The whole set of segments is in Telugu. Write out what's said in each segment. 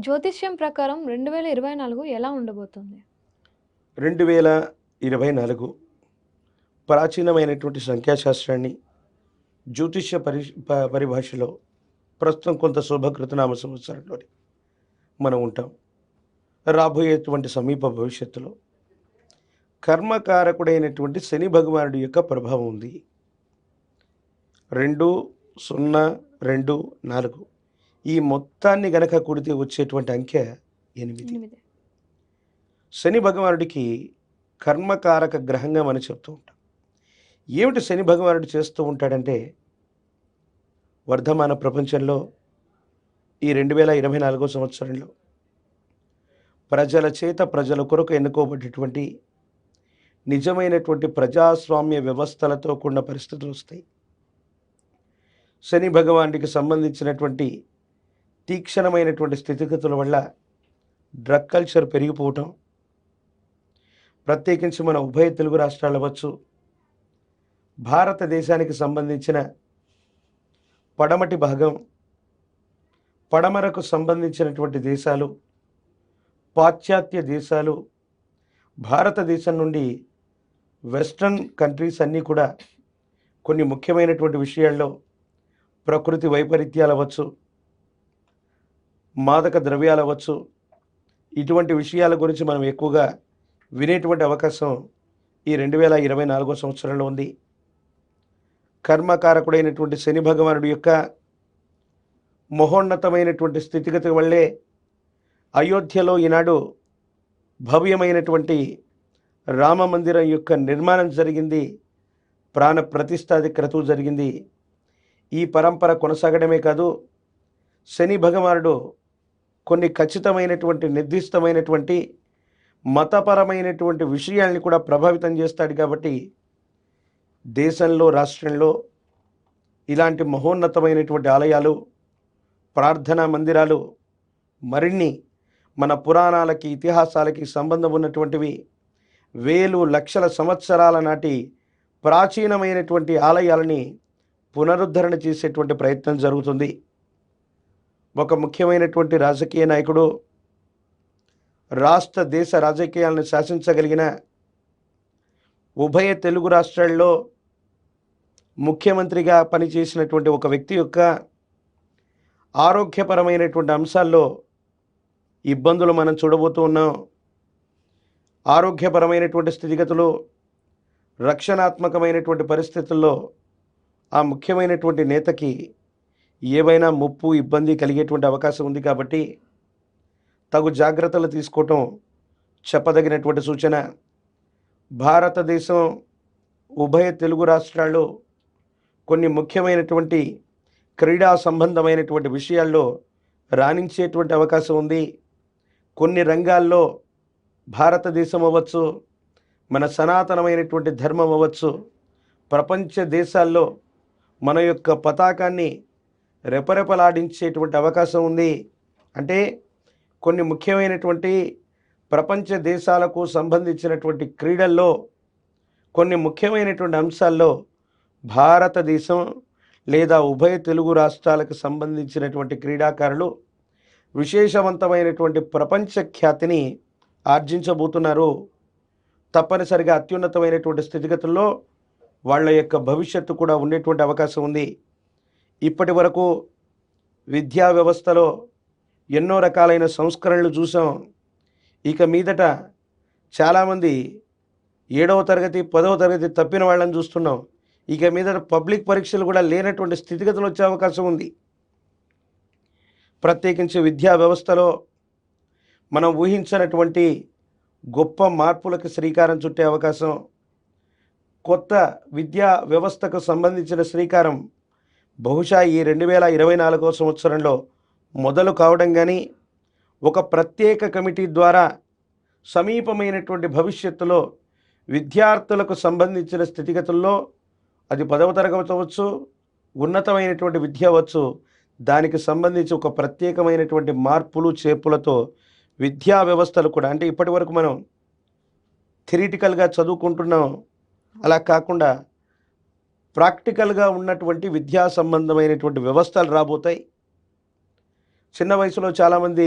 జ్యోతిష్యం ప్రకారం 2024 ఎలా ఉండబోతుంది? 2024 ప్రాచీనమైనటువంటి సంఖ్యాశాస్త్రాన్ని జ్యోతిష్య పరిభాషలో ప్రస్తుతం కొంత శుభకృతనామ సంవత్సరంలోని మనం ఉంటాం. రాబోయేటువంటి సమీప భవిష్యత్తులో కర్మకారకుడైనటువంటి శని భగవానుడి యొక్క ప్రభావం ఉంది. 2024 ఈ మొత్తాన్ని గనక కూడితే వచ్చేటువంటి అంకె 8. శని భగవానుడికి కర్మకారక గ్రహంగా మనం చెప్తూ ఉంటాం. ఏమిటి శని భగవానుడు చేస్తూ ఉంటాడంటే, వర్ధమాన ప్రపంచంలో ఈ 2024 సంవత్సరంలో ప్రజల చేత ప్రజల కొరకు ఎన్నుకోబడేటువంటి నిజమైనటువంటి ప్రజాస్వామ్య వ్యవస్థలతో కూడిన పరిస్థితులు వస్తాయి. శని భగవానుడికి సంబంధించినటువంటి తీక్షణమైనటువంటి స్థితిగతుల వల్ల డ్రగ్ కల్చర్ పెరిగిపోవటం, ప్రత్యేకించి మన ఉభయ తెలుగు రాష్ట్రాలు అవ్వచ్చు, భారతదేశానికి సంబంధించిన పడమటి భాగం, పడమరకు సంబంధించినటువంటి దేశాలు, పాశ్చాత్య దేశాలు, భారతదేశం నుండి వెస్ట్రన్ కంట్రీస్ అన్నీ కూడా కొన్ని ముఖ్యమైనటువంటి విషయాల్లో ప్రకృతి వైపరీత్యాలు అవ్వచ్చు, మాదక ద్రవ్యాలు అవ్వచ్చు, ఇటువంటి విషయాల గురించి మనం ఎక్కువగా వినేటువంటి అవకాశం ఈ 2024 సంవత్సరంలో ఉంది. కర్మకారకుడైనటువంటి శని భగవానుడి యొక్క మహోన్నతమైనటువంటి స్థితిగతి వల్లే అయోధ్యలో ఈనాడు భవ్యమైనటువంటి రామ మందిరం యొక్క నిర్మాణం జరిగింది, ప్రాణ ప్రతిష్ఠాది క్రతువు జరిగింది. ఈ పరంపర కొనసాగడమే కాదు, శని భగవానుడు కొన్ని ఖచ్చితమైనటువంటి నిర్దిష్టమైనటువంటి మతపరమైనటువంటి విషయాల్ని కూడా ప్రభావితం చేస్తాడు. కాబట్టి దేశంలో, రాష్ట్రంలో ఇలాంటి మహోన్నతమైనటువంటి ఆలయాలు, ప్రార్థనా మందిరాలు మరిన్ని మన పురాణాలకి, ఇతిహాసాలకి సంబంధం ఉన్నటువంటివి, వేలు లక్షల సంవత్సరాల నాటి ప్రాచీనమైనటువంటి ఆలయాలని పునరుద్ధరణ చేసేటువంటి ప్రయత్నం జరుగుతుంది. ఒక ముఖ్యమైనటువంటి రాజకీయ నాయకుడు, రాష్ట్ర దేశ రాజకీయాలను శాసించగలిగిన, ఉభయ తెలుగు రాష్ట్రాల్లో ముఖ్యమంత్రిగా పనిచేసినటువంటి ఒక వ్యక్తి యొక్క ఆరోగ్యపరమైనటువంటి అంశాల్లో ఇబ్బందులు మనం చూడబోతూ ఉన్నాం. ఆరోగ్యపరమైనటువంటి స్థితిగతులు, రక్షణాత్మకమైనటువంటి పరిస్థితుల్లో ఆ ముఖ్యమైనటువంటి నేతకి ఏవైనా ముప్పు, ఇబ్బంది కలిగేటువంటి అవకాశం ఉంది. కాబట్టి తగు జాగ్రత్తలు తీసుకోవటం చెప్పదగినటువంటి సూచన. భారతదేశం, ఉభయ తెలుగు రాష్ట్రాల్లో కొన్ని ముఖ్యమైనటువంటి క్రీడా సంబంధమైనటువంటి విషయాల్లో రాణించేటువంటి అవకాశం ఉంది. కొన్ని రంగాల్లో భారతదేశం అవ్వచ్చు, మన సనాతనమైనటువంటి ధర్మం అవ్వచ్చు, ప్రపంచ దేశాల్లో మన యొక్క పతాకాన్ని రెపరెపలాడించేటువంటి అవకాశం ఉంది. అంటే కొన్ని ముఖ్యమైనటువంటి ప్రపంచ దేశాలకు సంబంధించినటువంటి క్రీడల్లో కొన్ని ముఖ్యమైనటువంటి అంశాల్లో భారతదేశం లేదా ఉభయ తెలుగు రాష్ట్రాలకు సంబంధించినటువంటి క్రీడాకారులు విశేషవంతమైనటువంటి ప్రపంచ ఖ్యాతిని ఆర్జించబోతున్నారు. తప్పనిసరిగా అత్యున్నతమైనటువంటి స్థితిగతుల్లో వాళ్ళ యొక్క భవిష్యత్తు కూడా ఉండేటువంటి అవకాశం ఉంది. ఇప్పటి వరకు విద్యా వ్యవస్థలో ఎన్నో రకాలైన సంస్కరణలు చూసాం. ఇక మీదట చాలామంది 7వ తరగతి 10వ తరగతి తప్పిన వాళ్ళని చూస్తున్నాం. ఇక మీదట పబ్లిక్ పరీక్షలు కూడా లేనటువంటి స్థితిగతులు వచ్చే అవకాశం ఉంది. ప్రత్యేకించి విద్యా వ్యవస్థలో మనం ఊహించినటువంటి గొప్ప మార్పులకు శ్రీకారం చుట్టే అవకాశం, కొత్త విద్యా వ్యవస్థకు సంబంధించిన శ్రీకారం బహుశా ఈ 2024 సంవత్సరంలో మొదలు కావడం కానీ, ఒక ప్రత్యేక కమిటీ ద్వారా సమీపమైనటువంటి భవిష్యత్తులో విద్యార్థులకు సంబంధించిన స్థితిగతుల్లో, అది 10వ తరగతి అవ్వచ్చు, ఉన్నతమైనటువంటి విద్య అవ్వచ్చు, దానికి సంబంధించి ఒక ప్రత్యేకమైనటువంటి మార్పులు చేర్పులతో విద్యా వ్యవస్థలు కూడా, అంటే ఇప్పటి వరకు మనం థియరిటికల్గా చదువుకుంటున్నాం, అలా కాకుండా ప్రాక్టికల్గా ఉన్నటువంటి విద్యా సంబంధమైనటువంటి వ్యవస్థలు రాబోతాయి. చిన్న వయసులో చాలామంది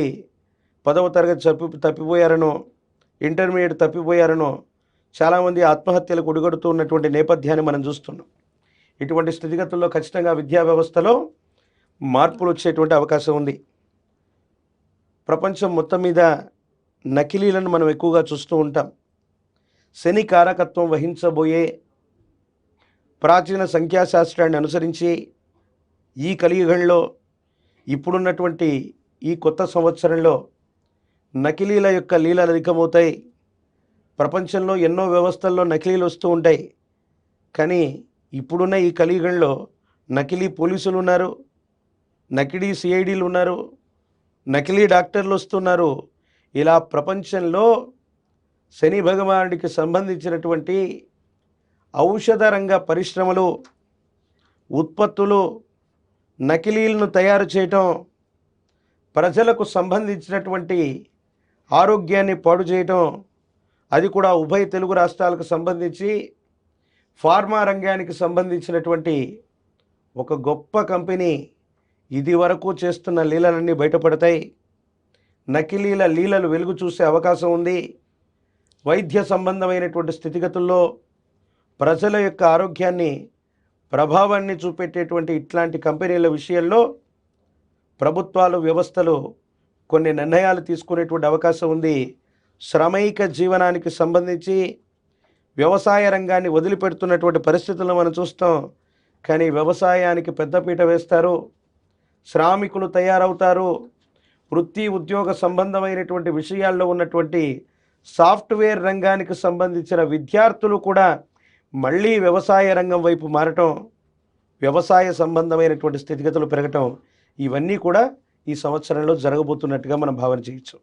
10వ తరగతి తప్పిపోయారనో, ఇంటర్మీడియట్ తప్పిపోయారనో చాలామంది ఆత్మహత్యలకు ఒడిగడుతూ ఉన్నటువంటి నేపథ్యాన్ని మనం చూస్తున్నాం. ఇటువంటి స్థితిగతుల్లో ఖచ్చితంగా విద్యా వ్యవస్థలో మార్పులు వచ్చేటువంటి అవకాశం ఉంది. ప్రపంచం మొత్తం మీద నకిలీలను మనం ఎక్కువగా చూస్తూ ఉంటాం. శని కారకత్వం వహించబోయే ప్రాచీన సంఖ్యాశాస్త్రాన్ని అనుసరించి ఈ కలియుగంలో ఇప్పుడున్నటువంటి ఈ కొత్త సంవత్సరంలో నకిలీల యొక్క లీలలు అధికమవుతాయి. ప్రపంచంలో ఎన్నో వ్యవస్థల్లో నకిలీలు వస్తూ ఉంటాయి. కానీ ఇప్పుడున్న ఈ కలియుగంలో నకిలీ పోలీసులు ఉన్నారు, నకిలీ సిఐడీలు ఉన్నారు, నకిలీ డాక్టర్లు వస్తున్నారు. ఇలా ప్రపంచంలో శని భగవానుడికి సంబంధించినటువంటి ఔషధ రంగ పరిశ్రమలు, ఉత్పత్తులు, నకిలీలను తయారు చేయటం, ప్రజలకు సంబంధించినటువంటి ఆరోగ్యాన్ని పాడు చేయటం, అది కూడా ఉభయ తెలుగు రాష్ట్రాలకు సంబంధించి ఫార్మా రంగానికి సంబంధించినటువంటి ఒక గొప్ప కంపెనీ ఇది వరకు చేస్తున్న లీలలన్నీ బయటపడతాయి. నకిలీల లీలలు వెలుగు చూసే అవకాశం ఉంది. వైద్య సంబంధమైనటువంటి స్థితిగతుల్లో ప్రజల యొక్క ఆరోగ్యాన్ని ప్రభావాన్ని చూపెట్టేటువంటి ఇట్లాంటి కంపెనీల విషయంలో ప్రభుత్వాలు, వ్యవస్థలు కొన్ని నిర్ణయాలు తీసుకునేటువంటి అవకాశం ఉంది. శ్రమైక జీవనానికి సంబంధించి వ్యవసాయ రంగాన్ని వదిలిపెడుతున్నటువంటి పరిస్థితులను మనం చూస్తాం. కానీ వ్యవసాయానికి పెద్దపీట వేస్తారు, శ్రామికులు తయారవుతారు. వృత్తి ఉద్యోగ సంబంధమైనటువంటి విషయాల్లో ఉన్నటువంటి సాఫ్ట్వేర్ రంగానికి సంబంధించిన విద్యార్థులు కూడా మళ్ళీ వ్యవసాయ రంగం వైపు మారటం, వ్యవసాయ సంబంధమైనటువంటి స్థితిగతులు పెరగటం, ఇవన్నీ కూడా ఈ సంవత్సరంలో జరగబోతున్నట్టుగా మనం భావన చేయొచ్చు.